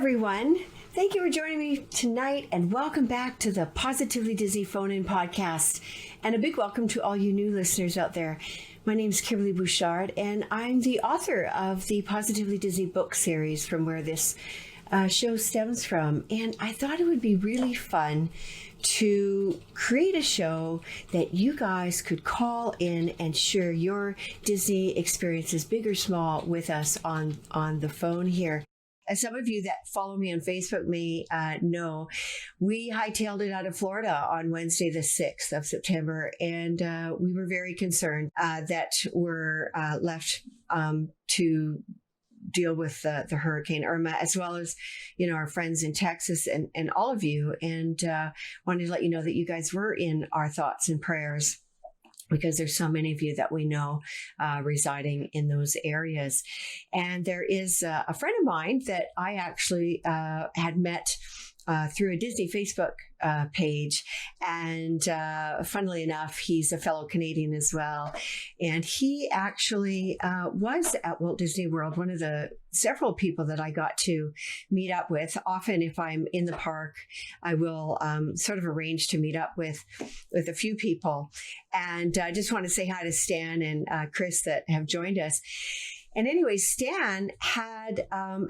everyone. Thank you for joining me tonight, and welcome back to the Positively Disney Phone-In podcast. And a big welcome to all you new listeners out there. My name is Kimberley Bouchard, and I'm the author of the Positively Disney book series from where this show stems from. And I thought it would be really fun to create a show that you guys could call in and share your Disney experiences, big or small, with us on the phone here. As some of you that follow me on Facebook may know, we hightailed it out of Florida on Wednesday, the 6th of September, and we were very concerned that we're left to deal with the Hurricane Irma, as well as, our friends in Texas and all of you, and wanted to let you know that you guys were in our thoughts and prayers, because there's so many of you that we know residing in those areas. And there is a friend of mine that I actually had met through a Disney Facebook page. And funnily enough, he's a fellow Canadian as well. And he actually was at Walt Disney World, one of the several people that I got to meet up with. Often if I'm in the park, I will sort of arrange to meet up with a few people. And I just want to say hi to Stan and Chris that have joined us. And anyway, Stan had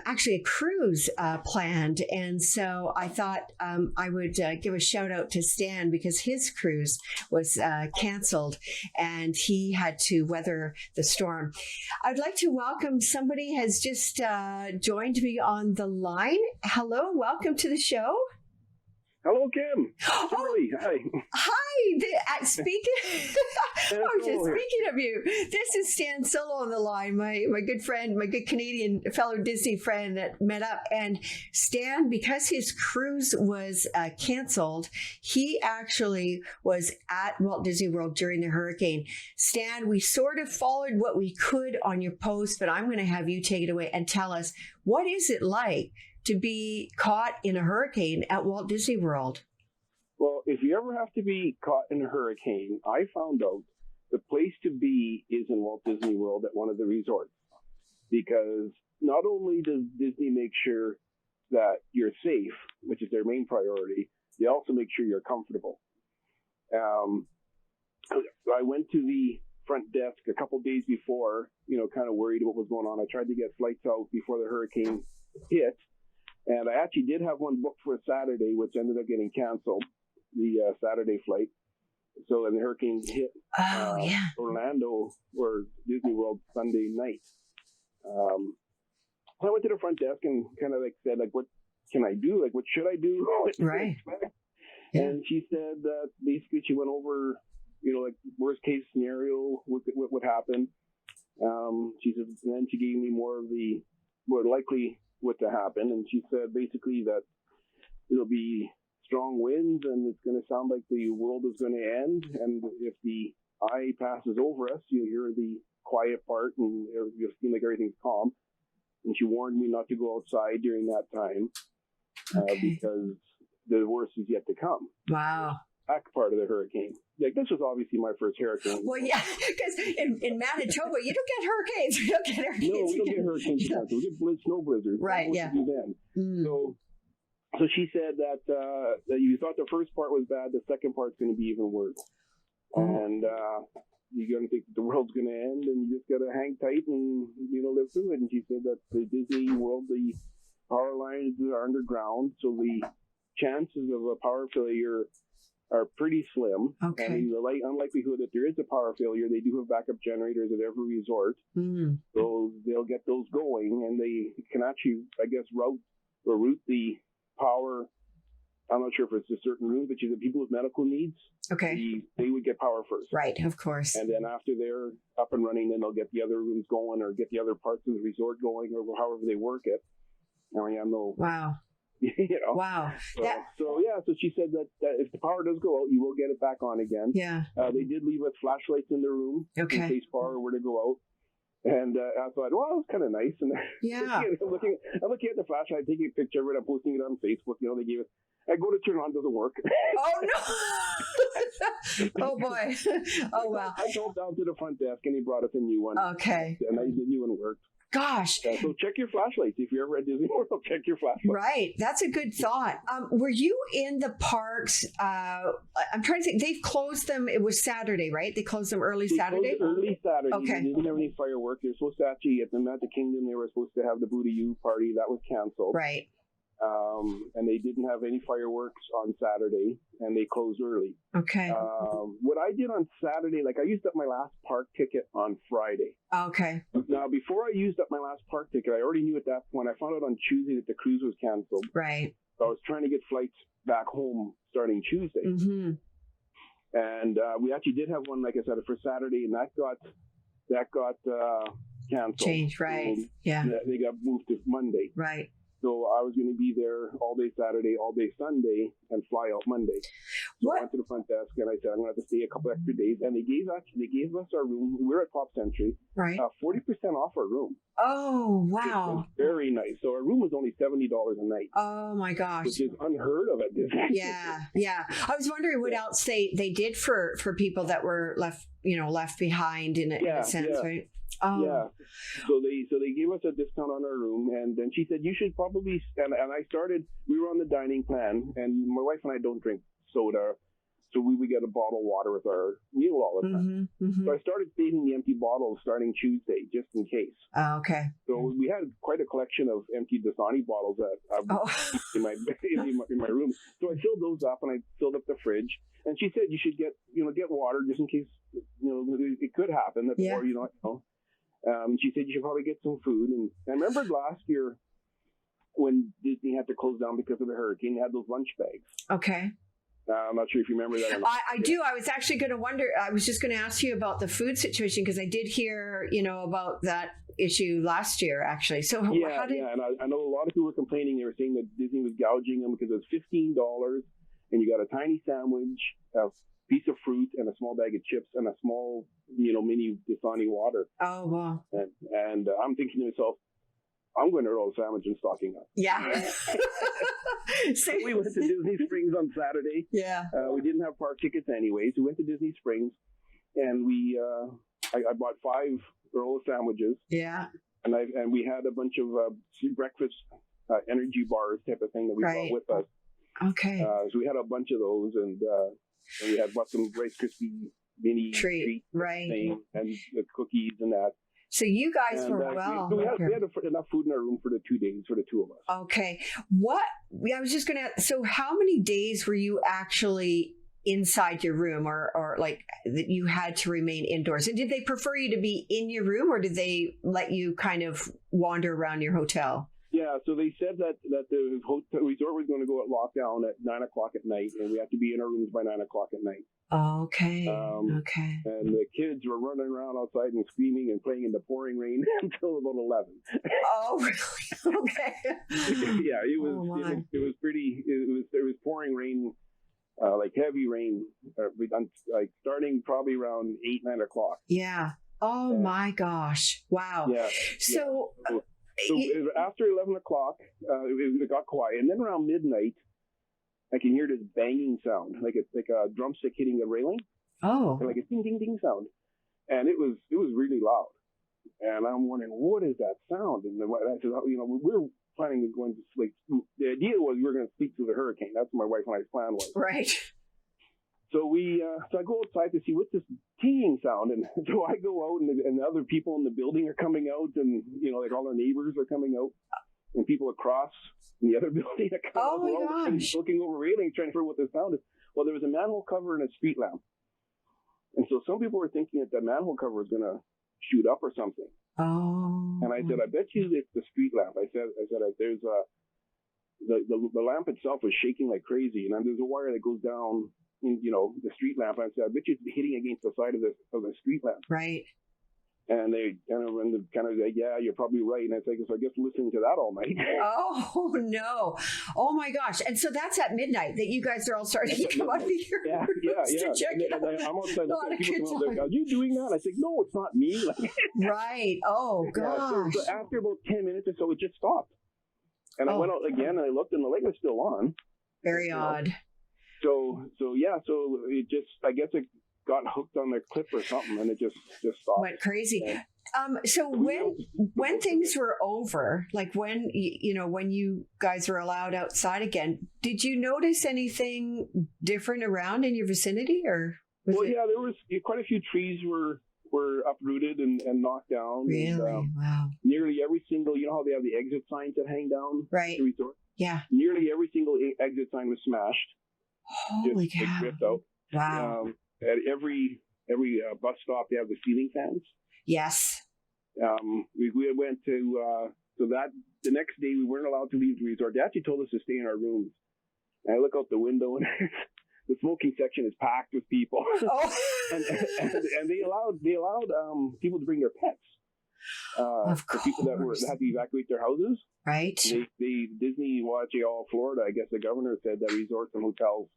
actually a cruise planned. And so I thought I would give a shout out to Stan, because his cruise was canceled and he had to weather the storm. I'd like to welcome somebody has just joined me on the line. Hello, welcome to the show. Hello, Kim. Kimberley, hi. Hi. Speaking of you, this is Stan Solo on the line, my good friend, my good Canadian fellow Disney friend that met up. And Stan, because his cruise was canceled, he actually was at Walt Disney World during the hurricane. Stan, we sort of followed what we could on your post, but I'm going to have you take it away and tell us, what is it like to be caught in a hurricane at Walt Disney World? Well, if you ever have to be caught in a hurricane, I found out the place to be is in Walt Disney World at one of the resorts. Because not only does Disney make sure that you're safe, which is their main priority, they also make sure you're comfortable. I went to the front desk a couple days before, kind of worried what was going on. I tried to get flights out before the hurricane hit. And I actually did have one booked for a Saturday, which ended up getting canceled, the Saturday flight. So, and the hurricane hit Orlando or Disney World Sunday night. So I went to the front desk and kind of said, what can I do? What should I do? Right. Yeah. And she said that basically she went over, worst case scenario, what would happen. She said, and then she gave me more of the more likely what to happen, and she said basically that it'll be strong winds and it's going to sound like the world is going to end, and if the eye passes over us, you'll hear the quiet part and you'll seem like everything's calm. And she warned me not to go outside during that time because the worst is yet to come. Wow. Back part of the hurricane. This was obviously my first hurricane. Well, yeah, because in Manitoba, you don't get hurricanes. We don't get hurricanes. No, we don't get hurricanes. We get snow blizzards. Right, yeah. So she said that you thought the first part was bad, the second part's going to be even worse. And you're going to think that the world's going to end, and you just got to hang tight and, live through it. And she said that the Disney World, the power lines are underground, so the chances of a power failure are pretty slim. Okay. I mean, the unlikelihood that there is a power failure, they do have backup generators at every resort. Mm. So they'll get those going, and they can actually, I guess, route the power. I'm not sure if it's a certain room, but the people with medical needs, they would get power first. Right, of course. And then after they're up and running, then they'll get the other rooms going or get the other parts of the resort going or however they work it. Wow. Wow. So she said that if the power does go out, you will get it back on again. Yeah. They did leave us flashlights in the room in case power were to go out. And I thought, well, that was kind of nice. And yeah. I'm looking at the flashlight, taking a picture of it, I'm posting it on Facebook. They gave it. I go to turn on, doesn't work. Oh no! Oh boy! Oh wow! I drove down to the front desk and he brought us a new one. Okay. And the new one worked. Gosh. Yeah, so check your flashlights. If you're ever at Disney World, check your flashlights. Right. That's a good thought. Were you in the parks? I'm trying to think. They've closed them. It was Saturday, right? They closed them early Saturday? Closed early Saturday. Okay. They didn't have any fireworks. They were supposed to actually, at the Magic Kingdom, they were supposed to have the Boo to You party. That was canceled. Right. And they didn't have any fireworks on Saturday, and they closed early. Okay. What I did on Saturday, like I used up my last park ticket on Friday. Okay. Now, before I used up my last park ticket, I already knew at that point. I found out on Tuesday that the cruise was canceled. Right. So I was trying to get flights back home starting Tuesday. Mm-hmm. And we actually did have one, like I said, for Saturday, and that got canceled. Changed, right. Yeah. They got moved to Monday. Right. So I was going to be there all day Saturday, all day Sunday, and fly out Monday. So I went to the front desk and I said, I'm going to have to stay a couple extra days. And they gave us our room. We were at Top Century. Right. 40% off our room. Oh, wow. Very nice. So our room was only $70 a night. Oh my gosh. Which is unheard of at Disney. Yeah. Yeah. I was wondering what else they did for people that were left behind in a sense, right? Oh. Yeah. So they gave us a discount on our room, and then she said you should probably and I started. We were on the dining plan, and my wife and I don't drink soda, so we would get a bottle of water with our meal all the time. Mm-hmm, mm-hmm. So I started saving the empty bottles starting Tuesday, just in case. Oh, okay. So we had quite a collection of empty Dasani bottles in my room. So I filled those up, and I filled up the fridge. And she said you should get water just in case it could happen. Or she said you should probably get some food. And I remember last year when Disney had to close down because of the hurricane, they had those lunch bags. Okay. I'm not sure if you remember that. I do. I was actually going to wonder. I was just going to ask you about the food situation because I did hear, about that issue last year, actually. So and I know a lot of people were complaining. They were saying that Disney was gouging them because it was $15, and you got a tiny sandwich, a piece of fruit, and a small bag of chips, and a small, mini Dasani water. Oh wow! And I'm thinking to myself, I'm going to roll a sandwich and stocking up. Yeah. So we went to Disney Springs on Saturday. Yeah. We didn't have park tickets anyways. We went to Disney Springs, and I bought 5 roll sandwiches. Yeah. And we had a bunch of breakfast energy bars type of thing that we brought with us. Okay. So we had a bunch of those, and we had bought some Rice Krispie mini treat right, thing, and the cookies and that. So you guys were we had enough food in our room for the 2 days for the 2 of us. Okay. I was just going to, so how many days were you actually inside your room or like that you had to remain indoors? And did they prefer you to be in your room, or did they let you kind of wander around your hotel? Yeah, so they said that the resort was going to go at lockdown at 9 o'clock at night, and we had to be in our rooms by 9 o'clock at night. Okay. Okay. And the kids were running around outside and screaming and playing in the pouring rain until about 11. Oh, really? Okay. Yeah, it was pouring rain, like heavy rain, like starting probably around 8-9 o'clock. Yeah. Oh my gosh! Wow. Yeah. So. So after 11 o'clock, it got quiet, and then around midnight, I can hear this banging sound, like a drumstick hitting a railing. Oh, and like a ding ding ding sound, and it was really loud. And I'm wondering, what is that sound? And I said, we're planning on going to sleep. The idea was we were going to sleep through the hurricane. That's what my wife and I's plan was. Right. So so I go outside to see what's this tinging sound, and so I go out, and the other people in the building are coming out, and like all our neighbors are coming out, and people across in the other building are coming out, and looking over railings trying to figure out what the sound is. Well, there was a manhole cover and a street lamp, and so some people were thinking that the manhole cover was going to shoot up or something. Oh. And I said, I bet you it's the street lamp. I said, there's the lamp itself was shaking like crazy, and there's a wire that goes down. The street lamp. I said, I bet you it's hitting against the side of the street lamp. Right. And they kind of like, yeah, you're probably right. And I think, so I guess listening to that all night. Oh no! Oh my gosh! And so that's at midnight that you guys are all starting to come out of your rooms to check it out. I'm outside. People come out, are you doing that? I said, no, it's not me. Right. Oh gosh. So after about 10 minutes or so, it just stopped. And I went out again, and I looked, and the light was still on. Very odd. So it just, I guess it got hooked on the clip or something, and it just stopped. Went crazy. So when things were over, like when when you guys were allowed outside again, did you notice anything different around in your vicinity, or yeah, there was quite a few trees were uprooted and knocked down. Really? And, Wow. Nearly every single, how they have the exit signs that hang down Right. the resort? Yeah. Nearly every single exit sign was smashed. Holy just cow. ripped out. Wow. At every bus stop, they have the ceiling fans. Yes. We went to so that the next day we weren't allowed to leave the resort. They actually told us to stay in our rooms. And I look out the window and the smoking section is packed with people. Oh. and they allowed people to bring their pets. Of for people that had to evacuate their houses. Right. They Disney, Montreal, Florida, I guess the governor said that resorts and hotels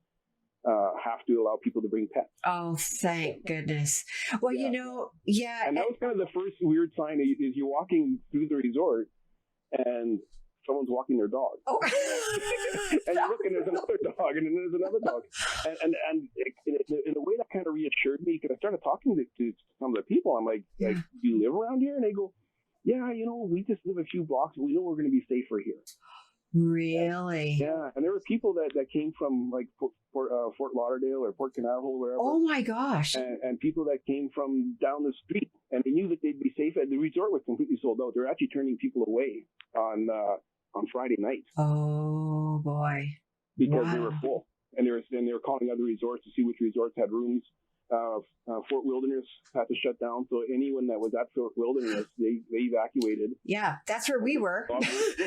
have to allow people to bring pets. Oh, thank goodness. Well, yeah. And that was kind of the first weird sign is you're walking through the resort and someone's walking their dog. Oh. And you look and there's another dog and then there's another dog. And in a way that kind of reassured me because I started talking to some of the people. I'm like, do you live around here? And they go, yeah, we just live a few blocks. We know we're going to be safer here. Really? Yeah. And there were people that came from like Fort Lauderdale or Port Canaveral, wherever. Oh my gosh. And people that came from down the street and they knew that they'd be safe. The resort was completely sold out. They're actually turning people away on Friday night. Oh boy. Because they were full. And they were calling other resorts to see which resorts had rooms. Fort Wilderness had to shut down, so anyone that was at Fort Wilderness, they evacuated. Yeah, that's where we were.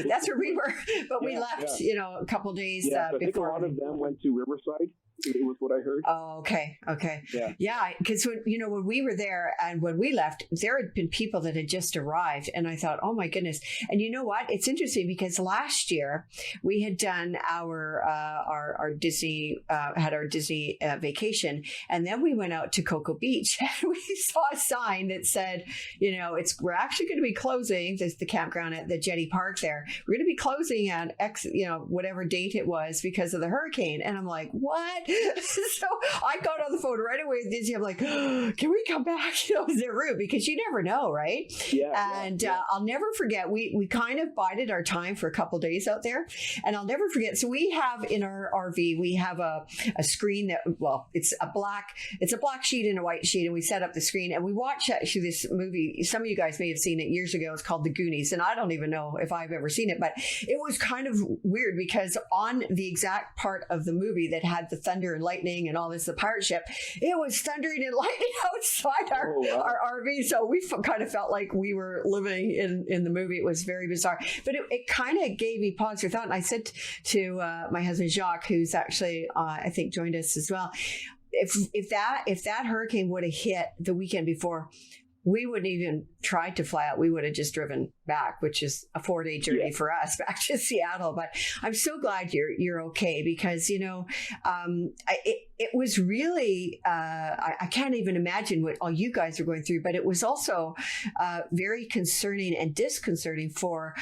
That's where we were, but we left, a couple days before. I think a lot of them went to Riverside. It was what I heard. Oh, okay. Yeah, because when we were there and when we left, there had been people that had just arrived, and I thought, oh my goodness. And you know what? It's interesting because last year we had done our Disney had our Disney vacation, and then we went out to Cocoa Beach and we saw a sign that said, we're actually going to be closing the campground at the Jetty Park there. We're going to be closing on X, whatever date it was because of the hurricane. And I'm like, what? So I got on the phone right away with Disney. I'm like, can we come back? Is there room? Because you never know, right? Yeah. And I'll never forget, we kind of bided our time for a couple of days out there. And I'll never forget. So we have in our RV, we have a screen that, it's a black sheet and a white sheet. And we set up the screen and we watched actually this movie. Some of you guys may have seen it years ago. It's called The Goonies. And I don't even know if I've ever seen it, but it was kind of weird because on the exact part of the movie that had the thunder and lightning and all this, the pirate ship, it was thundering and lightning outside our RV. So we kind of felt like we were living in the movie. It was very bizarre, but it kind of gave me pause for thought. And I said to my husband, Jacques, who's actually, I think joined us as well. If that hurricane would have hit the weekend before, we wouldn't even tried to fly out. We would have just driven back, which is a 4-day journey for us back to Seattle. But I'm so glad you're okay because, it was really, I can't even imagine what all you guys are going through, but it was also very concerning and disconcerting for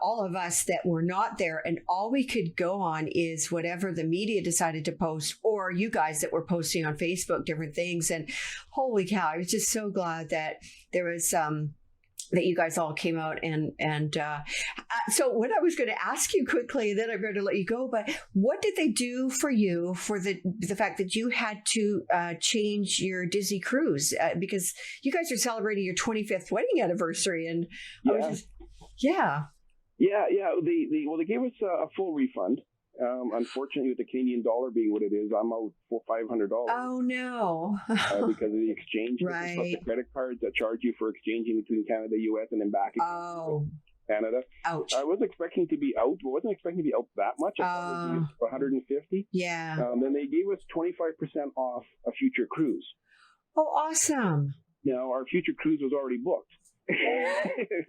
all of us that were not there. And all we could go on is whatever the media decided to post or you guys that were posting on Facebook, different things. And holy cow, I was just so glad that there was that you guys all came out and so what I was going to ask you quickly, then I'm going to let you go, but what did they do for you for the fact that you had to change your Disney cruise because you guys are celebrating your 25th wedding anniversary and they gave us a full refund. Unfortunately, with the Canadian dollar being what it is, I'm out for $500. Oh no! Because of the exchange, right? Plus the credit cards that charge you for exchanging between Canada, US, and then back again Canada. Ouch! I was expecting to be out, but wasn't expecting to be out that much. I thought it was $150. Yeah. Then they gave us 25% off a future cruise. Oh, awesome! Now our future cruise was already booked.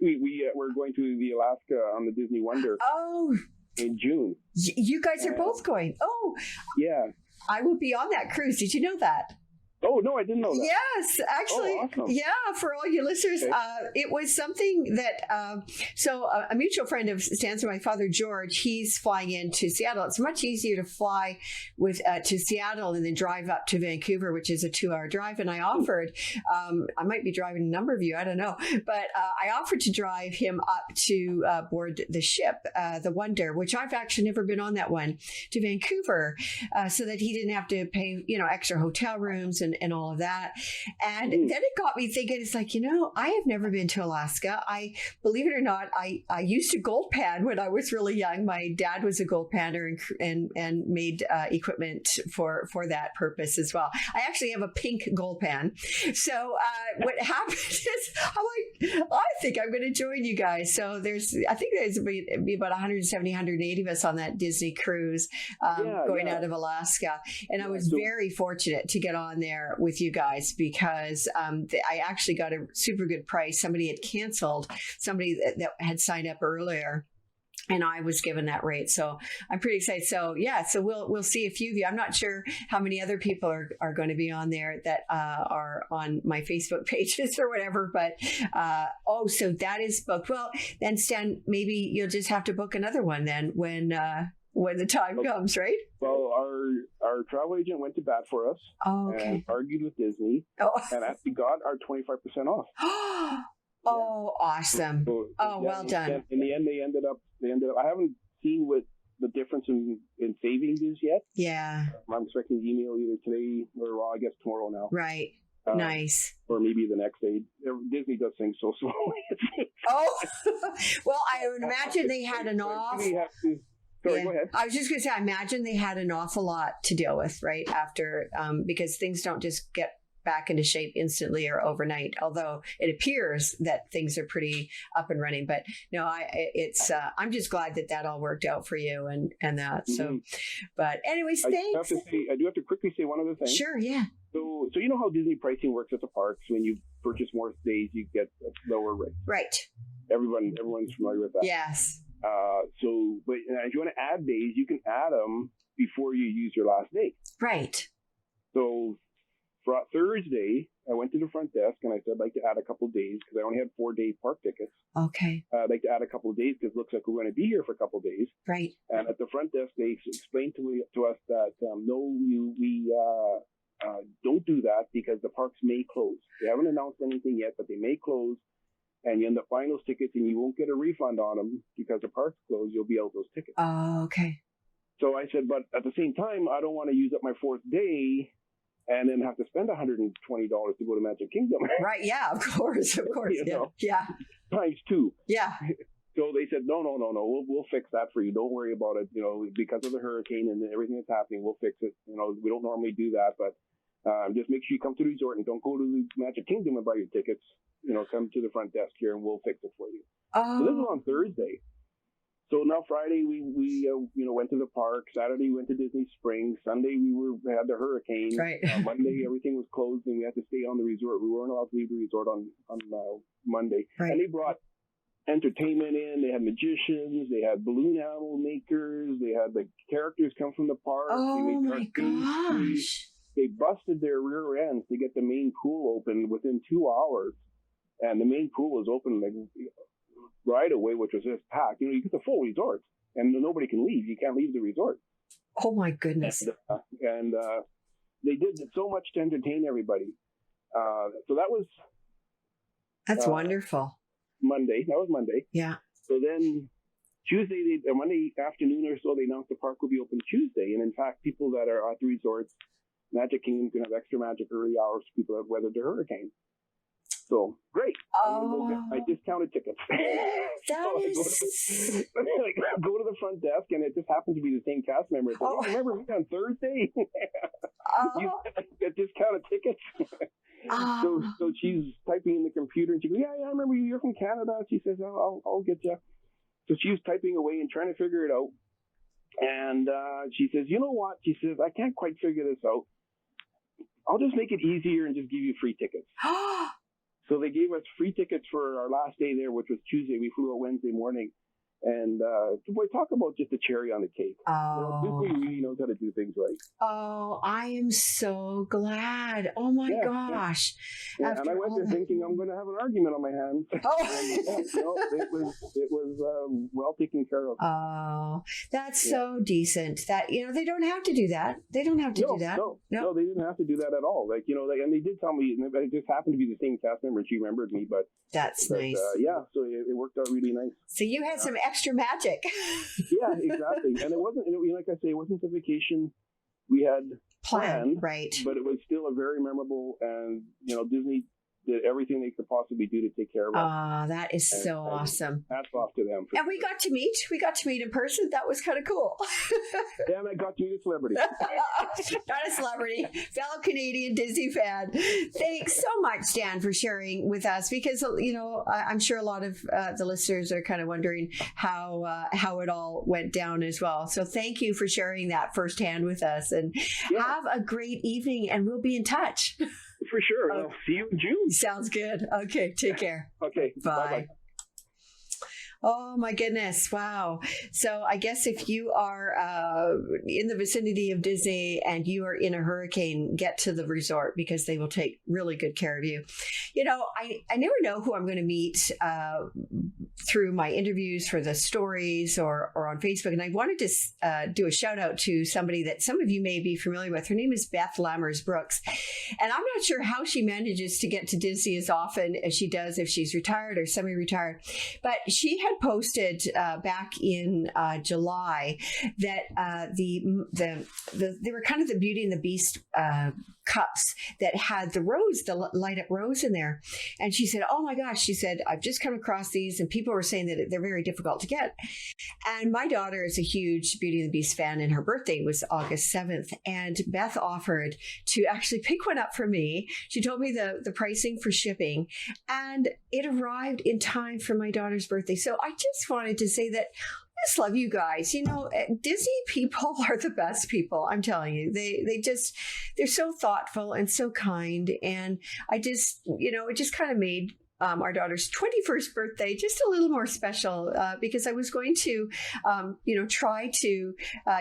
We're going to the Alaska on the Disney Wonder. Oh. In June. You guys are both going. Oh. Yeah. I will be on that cruise. Did you know that? Oh, no, I didn't know that. Yes, actually, awesome. yeah, for all you listeners, Okay. it was something that, a mutual friend of Stan's, my father, George, he's flying into Seattle. It's much easier to fly to Seattle and then drive up to Vancouver, which is a 2-hour drive. And I offered, I might be driving a number of you, I don't know, but I offered to drive him up to board the ship, the Wonder, which I've actually never been on that one, to Vancouver, so that he didn't have to pay, extra hotel rooms and all of that. And then it got me thinking, it's like, I have never been to Alaska. Believe it or not, I used to gold pan when I was really young. My dad was a gold panner and made equipment for that purpose as well. I actually have a pink gold pan. So what happened is I think I'm going to join you guys. So I think there's be about 170, 180 of us on that Disney cruise going out of Alaska. And I was very fortunate to get on there with you guys because I actually got a super good price. Somebody had canceled, somebody that had signed up earlier. And I was given that rate. So I'm pretty excited. So we'll see a few of you. I'm not sure how many other people are going to be on there that are on my Facebook pages or whatever. But so that is booked. Well, then Stan, maybe you'll just have to book another one then when the time comes, right? Well, our travel agent went to bat for us and argued with Disney and actually got our 25% off. Oh, awesome. So, well done. In the end, they ended up, I haven't seen what the difference in savings is yet. Yeah. I'm expecting the email either today or, I guess tomorrow now. Right. Nice. Or maybe the next day. Disney does things so slowly. Well, I would imagine they had an off. Sorry, go ahead. I was just going to say, I imagine they had an awful lot to deal with, right? After, because things don't just get back into shape instantly or overnight, although it appears that things are pretty up and running. But no, I'm just glad that all worked out for you and that. So, but anyways, thanks. I do have to quickly say one other thing. Sure, yeah. So you know how Disney pricing works at the parks. When you purchase more days, you get a lower rate. Right. Everyone's familiar with that. Yes. But if you want to add days, you can add them before you use your last day. Right. So for Thursday, I went to the front desk and I said I'd like to add a couple of days because I only had 4-day park tickets. Okay. I'd like to add a couple of days because it looks like we're going to be here for a couple of days. Right. And at the front desk, they explained to us that we don't do that because the parks may close. They haven't announced anything yet, but they may close. And you end up buying those tickets and you won't get a refund on them because the park's closed. You'll be out those tickets. Oh, okay. So I said, but at the same time, I don't want to use up my 4th day and then have to spend $120 to go to Magic Kingdom. Right, yeah, of course. Yeah. Times 2. Yeah. So they said, no, we'll fix that for you. Don't worry about it. Because of the hurricane and everything that's happening, we'll fix it. We don't normally do that, but just make sure you come to the resort and don't go to the Magic Kingdom and buy your tickets. Come to the front desk here and we'll fix it for you. Oh. So this is on Thursday. So now Friday we went to the park. Saturday we went to Disney Springs. Sunday we had the hurricane. Right. Monday everything was closed and we had to stay on the resort. We weren't allowed to leave the resort on Monday. Right. And they brought entertainment in. They had magicians. They had balloon animal makers. They had the characters come from the park. Oh my gosh! They busted their rear ends to get the main pool open within 2 hours, and the main pool was open right away, which was just packed. You get the full resort, and nobody can leave. You can't leave the resort. Oh my goodness! And they did so much to entertain everybody. So that was that's wonderful. Monday. That was Monday. Yeah. So then Tuesday, Monday afternoon or so, they announced the park will be open Tuesday. And in fact, people that are at the resorts, Magic Kingdom can have extra magic early hours for people that have weathered the hurricane. So great. Oh. I discounted tickets. That is. I go to the front desk, and it just happens to be the same cast member. It's like, remember me on Thursday? You get discounted tickets. So she's typing in the computer, and she goes, yeah, I remember you. You're from Canada. She says, I'll get you. So she was typing away and trying to figure it out. And she says, you know what? She says, I can't quite figure this out. I'll just make it easier and just give you free tickets. So they gave us free tickets for our last day there, which was Tuesday. We flew out Wednesday morning. And boy, talk about just a cherry on the cake. Oh. Disney really knows how to do things right. Oh, I am so glad. Oh my gosh. Yeah, and I went there thinking I'm going to have an argument on my hands. Oh. And, it was well taken care of. Oh, that's so decent that, they don't have to do that. They don't have to do that. No, they didn't have to do that at all. Like, and they did tell me, it just happened to be the same cast member. She remembered me, but that's nice. So it worked out really nice. So you had some extra magic. Yeah, exactly. And it wasn't, like I say, it wasn't the vacation we had planned, right? But it was still a very memorable, and Disney did everything they could possibly do to take care of us. Oh, that is so awesome. Hats off to them. And we got to meet in person. That was kind of cool. Yeah, and I got to meet a celebrity. Not a celebrity, fellow Canadian Disney fan. Thanks so much, Dan, for sharing with us, because, I'm sure a lot of the listeners are kind of wondering how it all went down as well. So thank you for sharing that firsthand with us, and have a great evening, and we'll be in touch. For sure. I'll see you in June. Sounds good. Okay, take care. Okay. Bye. Bye-bye. Oh my goodness. Wow. So I guess if you are in the vicinity of Disney and you are in a hurricane, get to the resort, because they will take really good care of you. I never know who I'm going to meet through my interviews for the stories or on Facebook. And I wanted to do a shout out to somebody that some of you may be familiar with. Her name is Beth Lammers Brooks. And I'm not sure how she manages to get to Disney as often as she does if she's retired or semi-retired. But she had posted back in July that they were kind of the Beauty and the Beast cups that had the light up rose in there. And she said, oh my gosh, she said, I've just come across these, and people were saying that they're very difficult to get. And my daughter is a huge Beauty and the Beast fan, and her birthday was August 7th. And Beth offered to actually pick one up for me. She told me the pricing for shipping, and it arrived in time for my daughter's birthday. So I just wanted to say that I just love you guys. Disney people are the best people. I'm telling you, they're so thoughtful and so kind. And it just kind of made our daughter's 21st birthday just a little more special, because I was going to, try to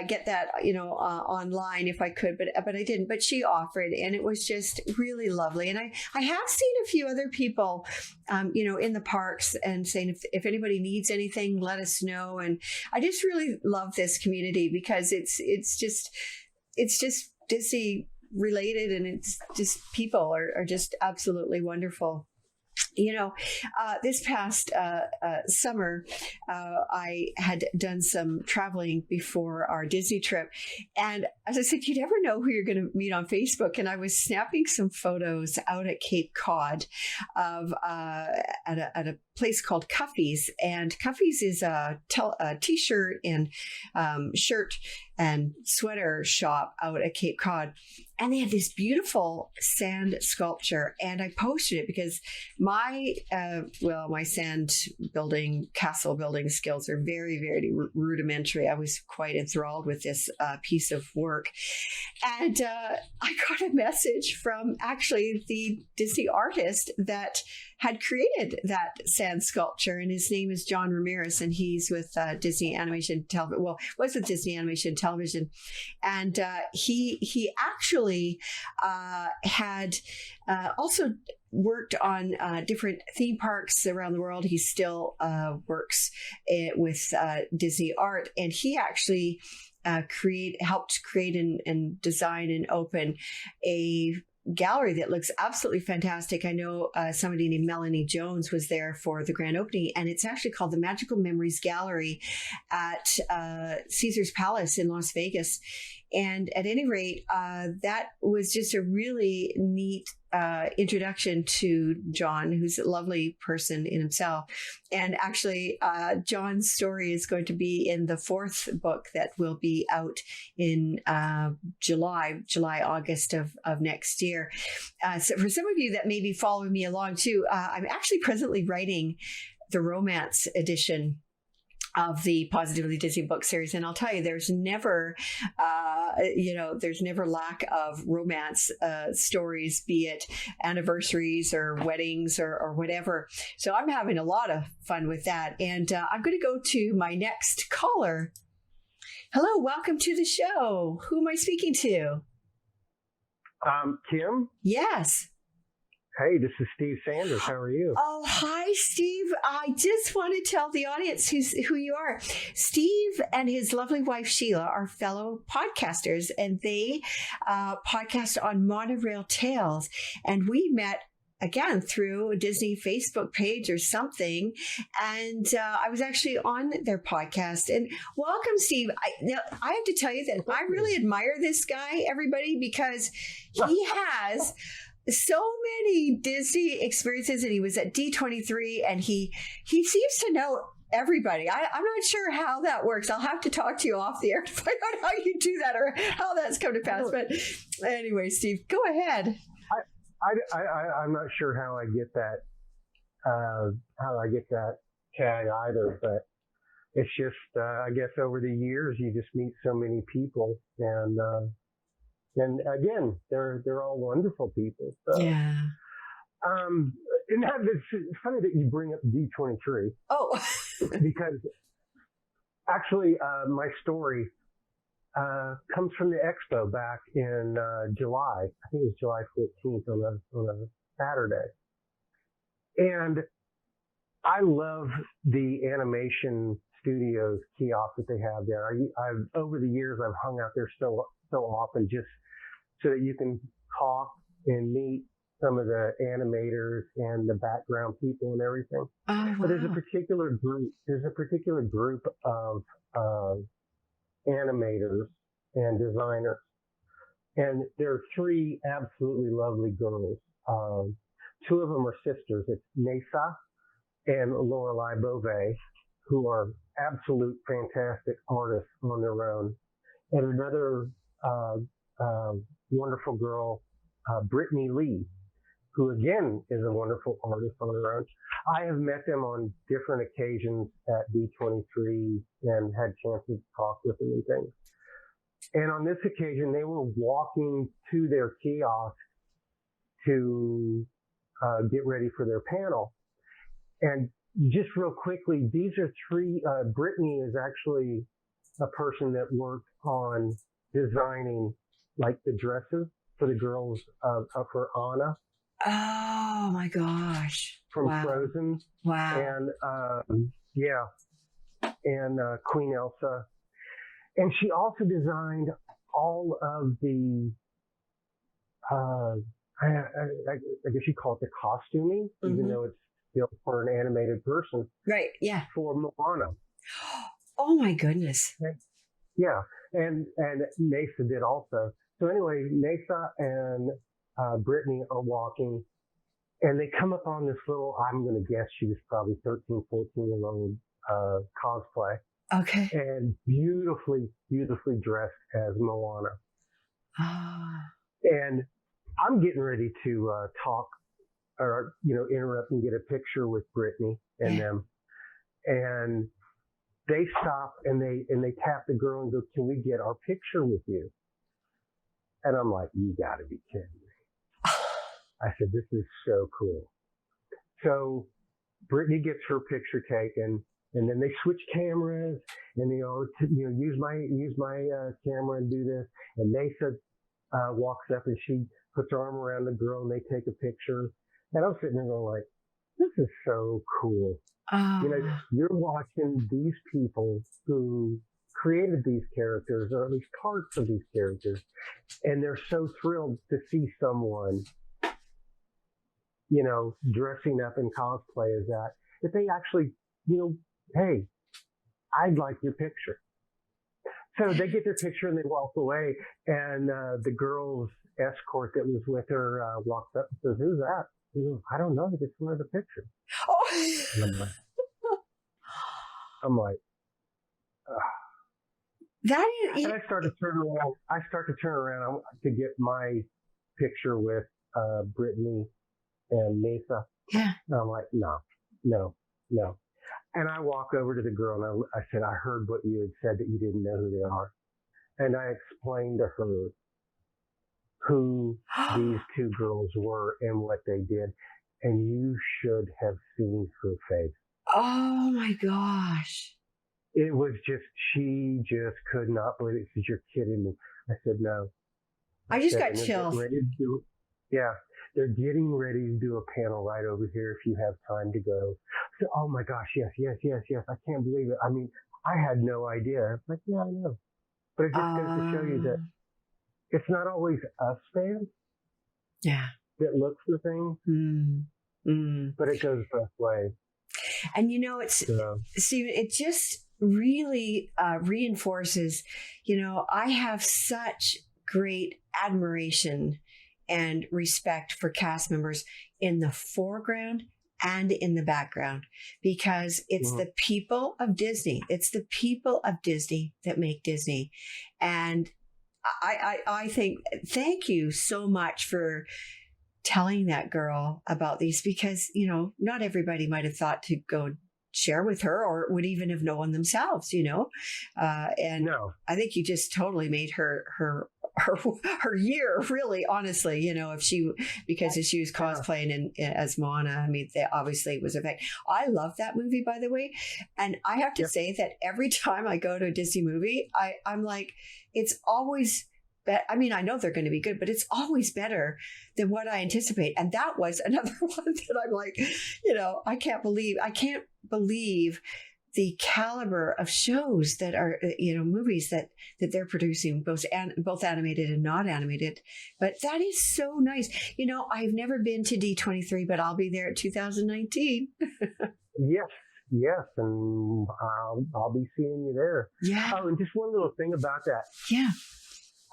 get that, online if I could, but I didn't. But she offered, and it was just really lovely. And I have seen a few other people, in the parks, and saying if anybody needs anything, let us know. And I just really love this community, because it's just Disney related, and it's just people are just absolutely wonderful. This past summer, I had done some traveling before our Disney trip. And as I said, you never know who you're going to meet on Facebook. And I was snapping some photos out at Cape Cod of at a place called Cuffy's. And Cuffy's is a t-shirt and shirt and sweater shop out at Cape Cod. And they had this beautiful sand sculpture, and I posted it because my sand castle building skills are very, very rudimentary. I was quite enthralled with this piece of work. And I got a message from actually the Disney artist that had created that sand sculpture, and his name is John Ramirez, and he's with Disney Animation Television. Well, was with Disney Animation Television, and he actually had also worked on different theme parks around the world. He still works with Disney Art, and he actually helped create and design and open a gallery that looks absolutely fantastic. I know somebody named Melanie Jones was there for the grand opening, and it's actually called the Magical Memories Gallery at Caesar's Palace in Las Vegas. And at any rate, that was just a really neat introduction to John, who's a lovely person in himself. And actually, John's story is going to be in the 4th book that will be out in July, August of next year. So for some of you that may be following me along too, I'm actually presently writing the romance edition of the Positively Disney book series. And I'll tell you, there's never, there's never lack of romance stories, be it anniversaries or weddings or whatever. So I'm having a lot of fun with that. And I'm going to go to my next caller. Hello, welcome to the show. Who am I speaking to? Kim? Yes. Hey, this is Steve Sanders. How are you? Oh, hi, Steve. I just want to tell the audience who you are. Steve and his lovely wife, Sheila, are fellow podcasters, and they podcast on Monorail Tales. And we met, again, through a Disney Facebook page or something. And I was actually on their podcast. And welcome, Steve. I have to tell you that I really admire this guy, everybody, because he has so many Disney experiences, and he was at D23, and he seems to know everybody. I'm not sure how that works. I'll have to talk to you off the air to find out how you do that or how that's come to pass. But anyway, Steve, go ahead. I'm not sure how I get that tag either, but it's just I guess over the years you just meet so many people, and again they're all wonderful people. So, yeah. And it's funny that you bring up D23. Oh. Because actually my story comes from the expo back in July. I think it was July 14th on a Saturday. And I love the animation studios kiosk that they have there. I've over the years I've hung out there so often just so that you can talk and meet some of the animators and the background people and everything. Oh, wow. But there's a particular group of animators and designers, and there are three absolutely lovely girls. Two of them are sisters. It's Nessa and Lorelei Beauvais, who are absolute fantastic artists on their own, and another wonderful girl, Brittany Lee, who again is a wonderful artist on her own. I have met them on different occasions at D23 and had chances to talk with them and things. And on this occasion, they were walking to their kiosk to get ready for their panel. And just real quickly, these are three, Brittany is actually a person that worked on designing like the dresses for the girls for Anna. Oh my gosh. From wow. Frozen. Wow. And Queen Elsa. And she also designed all of the, I guess you call it the costuming, even though it's built for an animated person. Right, yeah. For Moana. Oh my goodness. Yeah, and Nessa did also. So anyway, Nessa and Brittany are walking, and they come up on this little, I'm going to guess she was probably 13, 14-year-old cosplay. Okay. And beautifully dressed as Moana. Ah. And I'm getting ready to talk or, interrupt and get a picture with Brittany and them. And they stop and they tap the girl and go, "Can we get our picture with you?" And I'm like, "You got to be kidding me." I said, "This is so cool." So Brittany gets her picture taken, and then they switch cameras, and they use my camera and do this. And Nessa walks up and she puts her arm around the girl, and they take a picture. And I'm sitting there going like, "This is so cool." You're watching these people who created these characters, or at least parts of these characters, and they're so thrilled to see someone, dressing up in cosplay as that they actually, "Hey, I'd like your picture." So they get their picture and they walk away, and the girl's escort that was with her walks up and says, "Who's that?" He goes, "I don't know. They just wanted a picture." Oh. And I'm like, that is, and I start to turn around to get my picture with Brittany and Nessa. Yeah. And I'm like, no. And I walk over to the girl and I said, I heard what you had said, that you didn't know who they are. And I explained to her who these two girls were and what they did. And you should have seen her face. Oh my gosh. It was just, she just could not believe it. She said, you're kidding me. I said, no. I just got chills. They're getting ready to do a panel right over here if you have time to go. So, oh my gosh, yes. I can't believe it. I mean, I had no idea. I'm like, yeah, I know. But it just goes to show you that it's not always us fans that look for things, but it goes both ways. And Stephen, it just really reinforces, I have such great admiration and respect for cast members in the foreground and in the background, because it's the people of Disney. It's the people of Disney that make Disney. And I think, thank you so much for telling that girl about these, because, not everybody might have thought to go share with her or would even have known themselves, and no. I think you just totally made her year, really, honestly, if she was cosplaying as Moana. I mean, that obviously was a fact. I love that movie, by the way. And I have to say that every time I go to a Disney movie, I'm like, it's always I mean, I know they're going to be good, but it's always better than what I anticipate. And that was another one that I'm like, I can't believe the caliber of shows that are, movies that they're producing, both animated and not animated. But that is so nice. I've never been to D23, but I'll be there at 2019. Yes, and I'll be seeing you there. Yeah. Oh, and just one little thing about that. Yeah.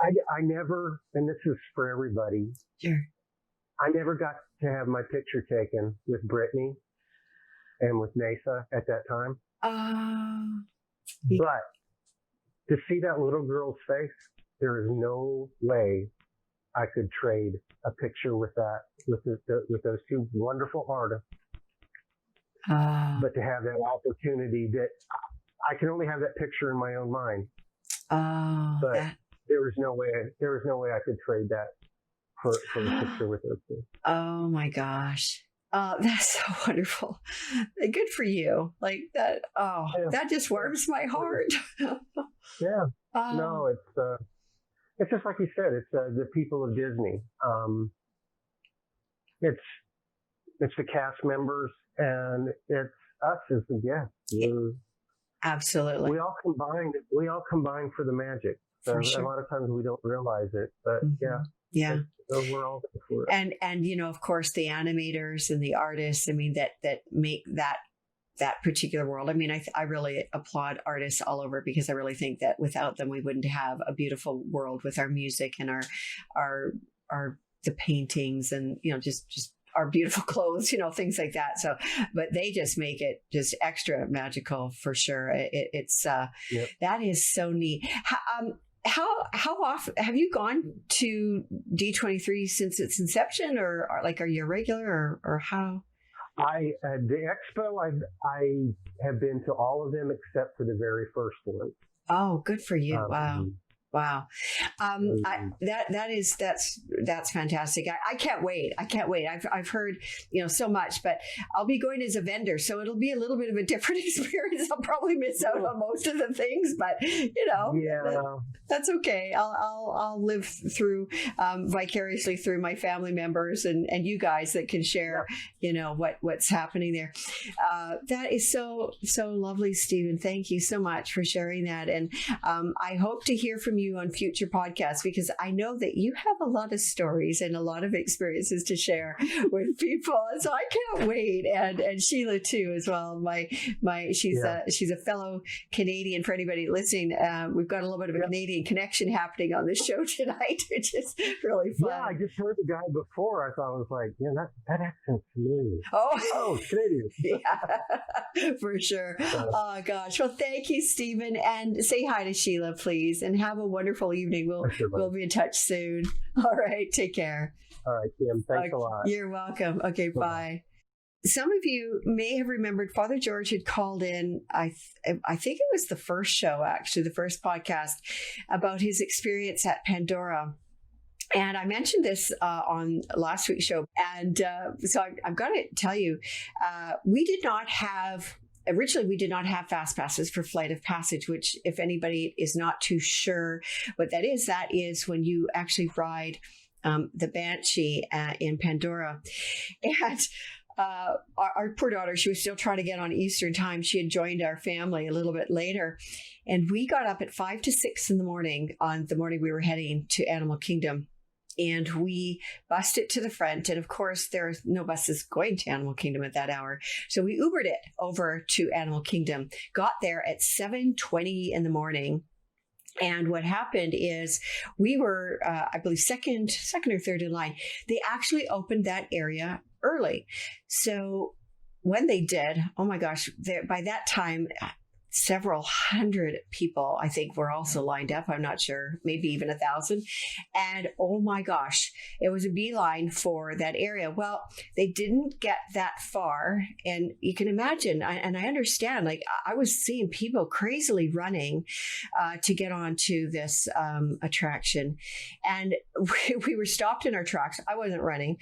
I never, and this is for everybody. Sure. I never got to have my picture taken with Brittany and with Nasa at that time. But to see that little girl's face, there is no way I could trade a picture with those two wonderful artists. But to have that opportunity, that I can only have that picture in my own mind. There was no way I could trade that for a picture with those two. Oh my gosh. That's so wonderful. Good for you. Like that. Oh, that just warms my heart. Yeah. No, it's just like you said, it's the people of Disney. It's the cast members, and it's us as the guests. Absolutely. We all combine for the magic. So a lot of times we don't realize it, but yeah. So we're all there for it. And of course, the animators and the artists, I mean, that make that particular world. I mean, I really applaud artists all over, because I really think that without them, we wouldn't have a beautiful world with our music and our the paintings and, just our beautiful clothes, things like that. So, but they just make it just extra magical for sure. It's that is so neat. How often have you gone to D23 since its inception, or are you a regular, or how? The expo, I have been to all of them except for the very first one. Oh, good for you! Wow. That's fantastic. I can't wait. I've heard, so much, but I'll be going as a vendor, so it'll be a little bit of a different experience. I'll probably miss out on most of the things, but that's okay. I'll live through vicariously through my family members and you guys that can share, what's happening there. That is so lovely, Stephen. Thank you so much for sharing that. And I hope to hear from you on future podcasts, because I know that you have a lot of stories and a lot of experiences to share with people. And so I can't wait. And Sheila too, as well. She's a fellow Canadian. For anybody listening, we've got a little bit of a Canadian connection happening on this show tonight, which is really fun. Yeah, I just heard the guy before. I thought, I was like, that accent's familiar. Oh, Canadian. Yeah, for sure. Oh gosh. Well, thank you, Stephen, and say hi to Sheila, please, and have a wonderful evening. We'll be in touch soon. All right. Take care. All right, Kim. Thanks a lot. You're welcome. Okay. Bye. some of you may have remembered Father George had called in, I think it was the first show, actually, the first podcast, about his experience at Pandora. And I mentioned this on last week's show. And so I've got to tell you, originally we did not have fast passes for Flight of Passage, which, if anybody is not too sure what that is when you actually ride the Banshee in Pandora. And our poor daughter, she was still trying to get on Eastern time. She had joined our family a little bit later. And we got up at 5 to 6 in the morning on the morning we were heading to Animal Kingdom. And we bussed it to the front. And of course, there's no buses going to Animal Kingdom at that hour. So we Ubered it over to Animal Kingdom, got there at 7:20 in the morning. And what happened is we were, I believe, second or third in line. They actually opened that area early. So when they did, oh my gosh, by that time, several hundred people, I think, were also lined up. I'm not sure, maybe even 1,000. And oh my gosh, it was a beeline for that area. Well, they didn't get that far. And you can imagine, and I understand, like I was seeing people crazily running to get onto this attraction. And we were stopped in our tracks. I wasn't running,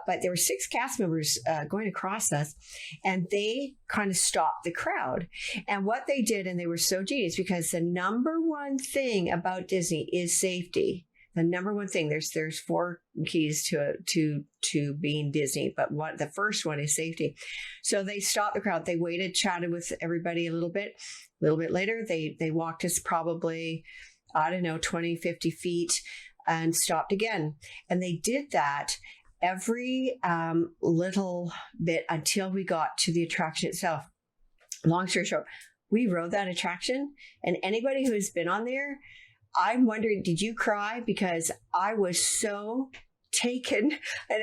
but there were 6 cast members going across us, and they kind of stopped the crowd. And what they did, and they were so genius, because the number one thing about Disney is safety. The number one thing, there's 4 keys to being Disney, but the first one is safety. So they stopped the crowd. They waited, chatted with everybody a little bit. A little bit later, they walked us probably, 20, 50 feet and stopped again. And they did that every little bit until we got to the attraction itself. Long story short, we rode that attraction, and anybody who's been on there, I'm wondering, did you cry? Because I was so taken, and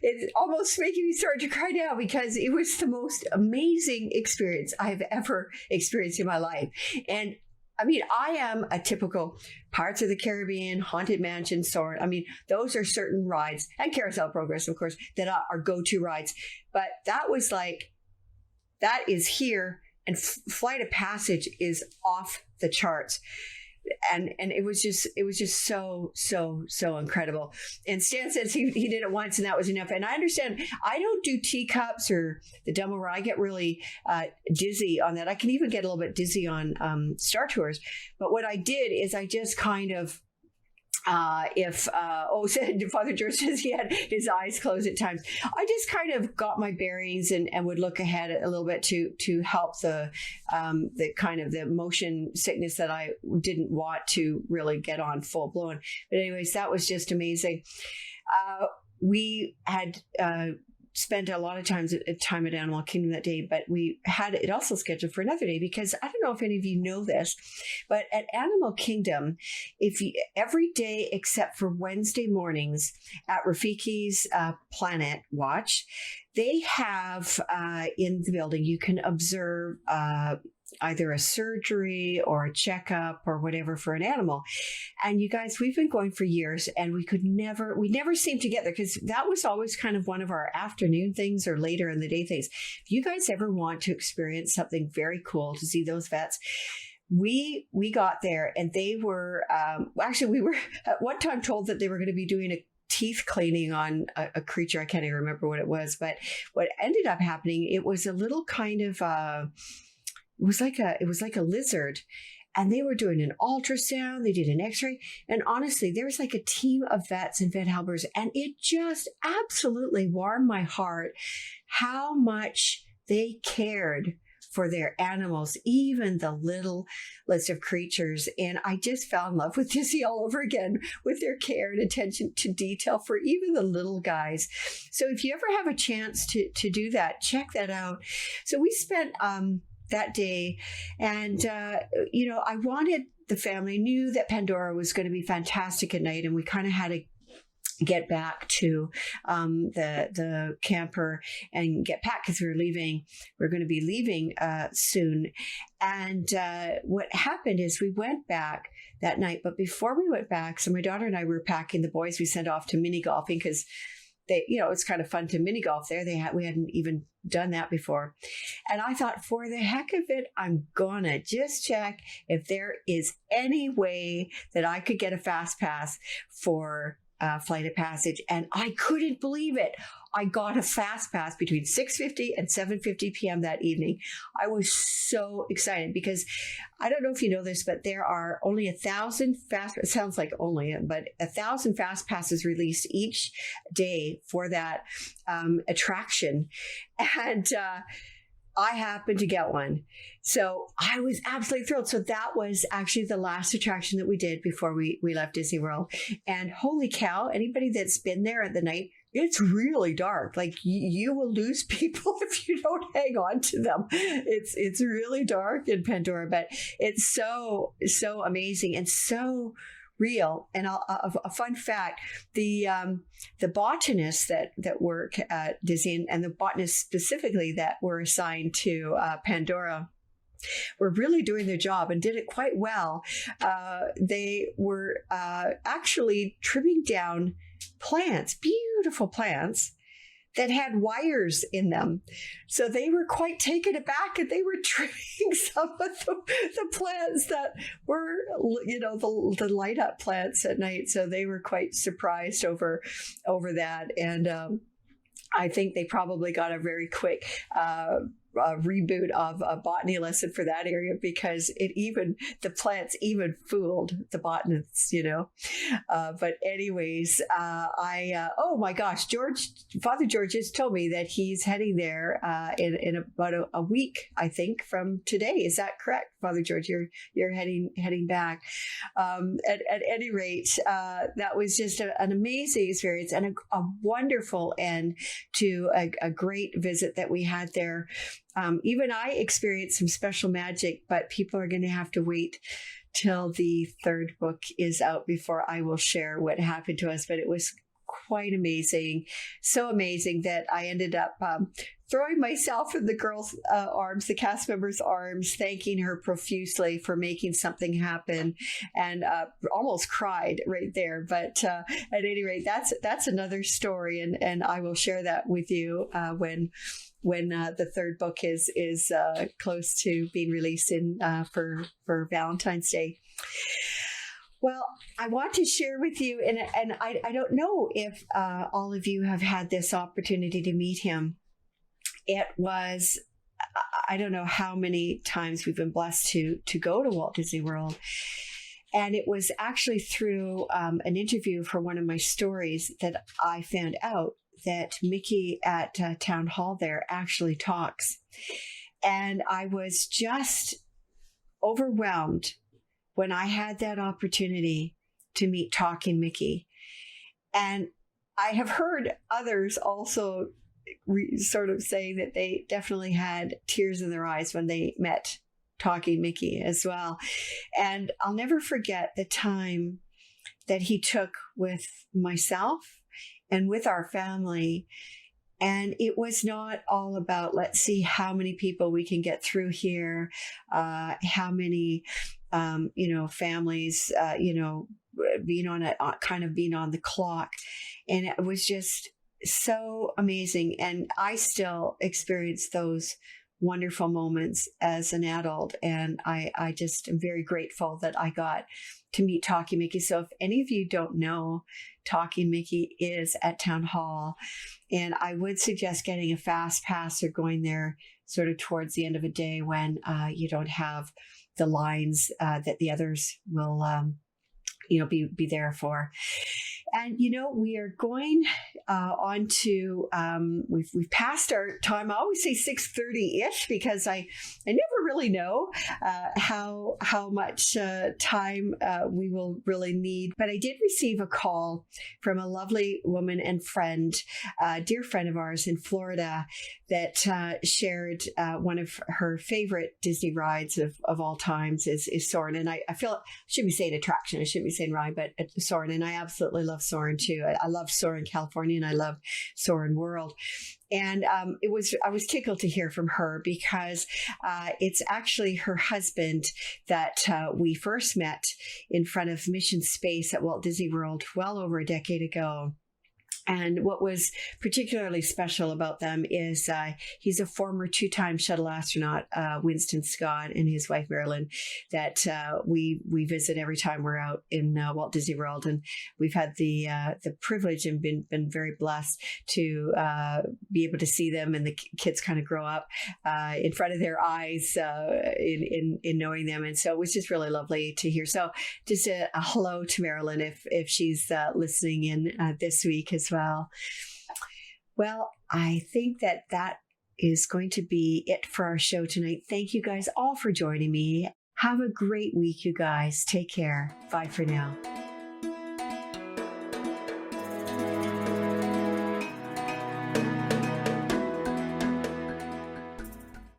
it's almost making me start to cry now, because it was the most amazing experience I've ever experienced in my life. And I mean, I am a typical Pirates of the Caribbean, Haunted Mansion, Soarin'. I mean, those are certain rides, and Carousel Progress, of course, that are go-to rides. But that was like, that is here, and Flight of Passage is off the charts. And it was just so incredible. And Stan says he did it once and that was enough. And I understand, I don't do teacups or the Dumbo where I get really dizzy on that. I can even get a little bit dizzy on Star Tours. But what I did is I just kind of, Father George says he had his eyes closed at times. I just kind of got my bearings and would look ahead a little bit to help the kind of the motion sickness that I didn't want to really get on full blown. But anyways, that was just amazing. We had spent a lot of time at Animal Kingdom that day, but we had it also scheduled for another day, because I don't know if any of you know this, but at Animal Kingdom, every day except for Wednesday mornings at Rafiki's Planet Watch, they have in the building, you can observe either a surgery or a checkup or whatever for an animal. And you guys, we've been going for years, and we never seemed to get there, because that was always kind of one of our afternoon things or later in the day things. If you guys ever want to experience something very cool to see those vets, we got there, and they were, we were at one time told that they were going to be doing a teeth cleaning on a creature. I can't even remember what it was, but what ended up happening, it was a little kind of, it was like a lizard, and they were doing an ultrasound. They did an x-ray. And honestly, there was like a team of vets and vet helpers, and it just absolutely warmed my heart how much they cared for their animals, even the little list of creatures. And I just fell in love with Disney all over again, with their care and attention to detail for even the little guys. So if you ever have a chance to do that, check that out. So we spent that day, and I wanted the family, knew that Pandora was going to be fantastic at night, and we kind of had to get back to the camper and get packed, because we're going to be leaving soon. And what happened is we went back that night, but before we went back, so my daughter and I were packing the boys. We sent off to mini golfing, because it's kind of fun to mini golf there. We hadn't even done that before. And I thought, for the heck of it, I'm gonna just check if there is any way that I could get a fast pass for Flight of Passage. And I couldn't believe it. I got a fast pass between 6:50 and 7:50 p.m. that evening. I was so excited because I don't know if you know this, but there are only 1,000 it sounds like only, but 1,000 fast passes released each day for that attraction. And I happened to get one. So I was absolutely thrilled. So that was actually the last attraction that we did before we left Disney World. And holy cow, anybody that's been there at the night, it's really dark. Like you will lose people if you don't hang on to them. It's really dark in Pandora, but it's so amazing and so real. And a fun fact: the botanists that work at Disney, and the botanists specifically that were assigned to Pandora, were really doing their job and did it quite well. They were actually trimming down plants, beautiful plants, that had wires in them. So they were quite taken aback, and they were trimming some of the plants that were, the light up plants at night. So they were quite surprised over that. And I think they probably got a very quick reboot of a botany lesson for that area, because the plants even fooled the botanists, But anyways, oh my gosh, Father George just told me that he's heading there in about a week, I think, from today. Is that correct, Father George? You're heading back. At any rate, that was just an amazing experience and a wonderful end to a great visit that we had there. Even I experienced some special magic, but people are going to have to wait till the third book is out before I will share what happened to us. But it was quite amazing. So amazing that I ended up throwing myself in the girls' arms, the cast members' arms, thanking her profusely for making something happen, and almost cried right there. But at any rate, that's another story, and I will share that with you when the third book is close to being released for Valentine's Day. Well, I want to share with you, and I don't know if all of you have had this opportunity to meet him. It was, I don't know how many times we've been blessed to go to Walt Disney World. And it was actually through an interview for one of my stories that I found out that Mickey at Town Hall there actually talks. And I was just overwhelmed when I had that opportunity to meet Talking Mickey. And I have heard others also sort of say that they definitely had tears in their eyes when they met Talking Mickey as well. And I'll never forget the time that he took with myself and with our family. And it was not all about, let's see how many people we can get through here, how many, families, being on the clock. And it was just so amazing. And I still experience those wonderful moments as an adult. And I just am very grateful that I got to meet Talking Mickey. So if any of you don't know, Talking Mickey is at Town Hall. And I would suggest getting a fast pass or going there sort of towards the end of a day when you don't have the lines that the others will be there for. And, we are going on to, we've passed our time. I always say 6:30-ish because I never really know how much time we will really need. But I did receive a call from a lovely woman and friend, a dear friend of ours in Florida, that shared one of her favorite Disney rides of all times is Soarin'. And I feel I shouldn't be saying attraction, I shouldn't be saying ride, but Soarin'. And I absolutely love Soarin' too. I love Soarin' California and I love Soarin' World. And I was tickled to hear from her because it's actually her husband that we first met in front of Mission Space at Walt Disney World well over a decade ago. And what was particularly special about them is he's a former 2-time shuttle astronaut, Winston Scott, and his wife Marilyn, that we visit every time we're out in Walt Disney World, and we've had the privilege and been very blessed to be able to see them and the kids kind of grow up in front of their eyes in knowing them, and so it was just really lovely to hear. So just a hello to Marilyn if she's listening in this week as well. Well, I think that is going to be it for our show tonight. Thank you guys all for joining me. Have a great week, you guys. Take care. Bye for now.